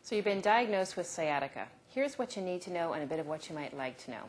So you've been diagnosed with sciatica. Here's what you need to know and a bit of what you might like to know.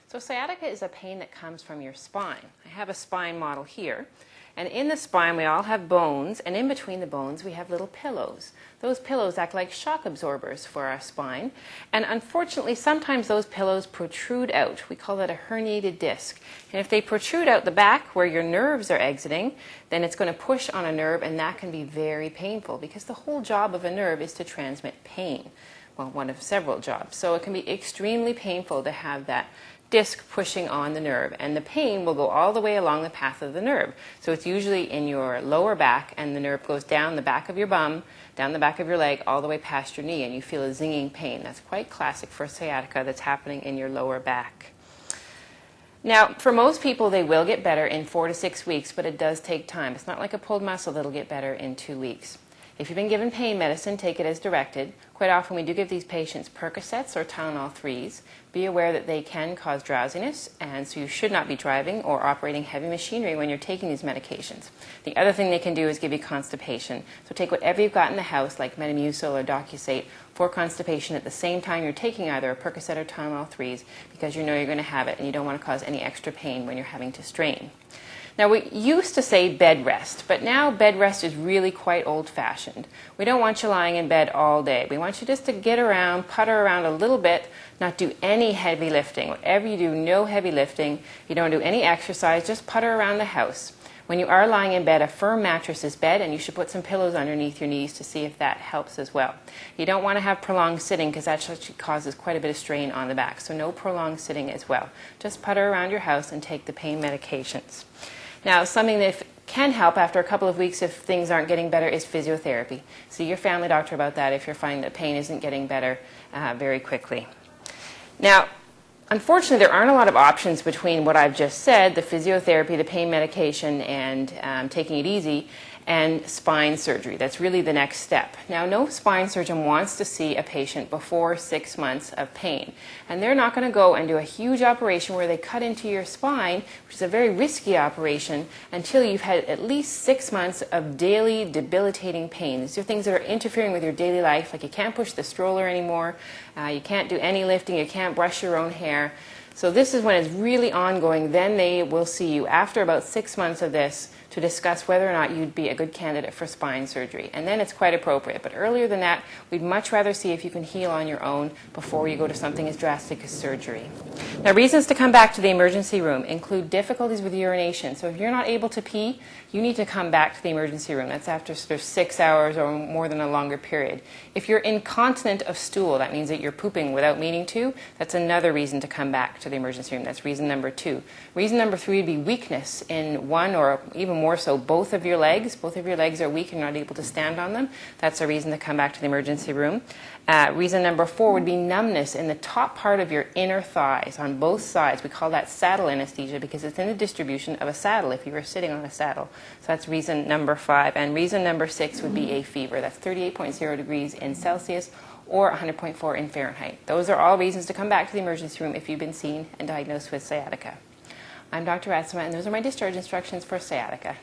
So sciatica is a pain that comes from your spine. I have a spine model here. And in the spine we all have bones, and in between the bones we have little pillows. Those pillows act like shock absorbers for our spine, and unfortunately sometimes those pillows protrude out. We call that a herniated disc. And if they protrude out the back where your nerves are exiting, then it's going to push on a nerve, and that can be very painful because the whole job of a nerve is to transmit pain. Well, one of several jobs. So it can be extremely painful to have that disc pushing on the nerve, and the pain will go all the way along the path of the nerve. So it's usually in your lower back, and the nerve goes down the back of your bum, down the back of your leg, all the way past your knee, and you feel a zinging pain. That's quite classic for sciatica that's happening in your lower back. Now, for most people, they will get better in 4 to 6 weeks, but it does take time. It's not like a pulled muscle that'll get better in 2 weeks. If you've been given pain medicine, take it as directed. Quite often we do give these patients Percocets or Tylenol 3s. Be aware that they can cause drowsiness, and so you should not be driving or operating heavy machinery when you're taking these medications. The other thing they can do is give you constipation. So take whatever you've got in the house, like Metamucil or Docusate, for constipation at the same time you're taking either a Percocet or Tylenol 3s, because you know you're going to have it and you don't want to cause any extra pain when you're having to strain. Now, we used to say bed rest, but now bed rest is really quite old-fashioned. We don't want you lying in bed all day. We want you just to get around, putter around a little bit, not do any heavy lifting. Whatever you do, no heavy lifting. You don't do any exercise, just putter around the house. When you are lying in bed, a firm mattress is bed, and you should put some pillows underneath your knees to see if that helps as well. You don't want to have prolonged sitting because that actually causes quite a bit of strain on the back, so no prolonged sitting as well. Just putter around your house and take the pain medications. Now, something that can help after a couple of weeks if things aren't getting better is physiotherapy. See your family doctor about that if you're finding that pain isn't getting better very quickly. Now, unfortunately, there aren't a lot of options between what I've just said, the physiotherapy, the pain medication, and taking it easy, and spine surgery. That's really the next step. Now, no spine surgeon wants to see a patient before 6 months of pain. And they're not going to go and do a huge operation where they cut into your spine, which is a very risky operation, until you've had at least 6 months of daily debilitating pain. These are things that are interfering with your daily life, like you can't push the stroller anymore, you can't do any lifting, you can't brush your own hair. So this is when it's really ongoing. Then they will see you after about 6 months of this to discuss whether or not you'd be a good candidate for spine surgery. And then it's quite appropriate. But earlier than that, we'd much rather see if you can heal on your own before you go to something as drastic as surgery. Now, reasons to come back to the emergency room include difficulties with urination. So if you're not able to pee, you need to come back to the emergency room. That's after 6 hours or more than a longer period. If you're incontinent of stool, that means that you're pooping without meaning to, that's another reason to come back to the emergency room. That's reason number 2. Reason number 3 would be weakness in one or even more so both of your legs. Both of your legs are weak and you're not able to stand on them. That's a reason to come back to the emergency room. Reason number 4 would be numbness in the top part of your inner thighs on both sides. We call that saddle anesthesia because it's in the distribution of a saddle if you were sitting on a saddle. So that's reason number 5. And reason number 6 would be a fever. That's 38.0 degrees in Celsius or 100.4 in Fahrenheit. Those are all reasons to come back to the emergency room if you've been seen and diagnosed with sciatica. I'm Dr. Atzema, and those are my discharge instructions for sciatica.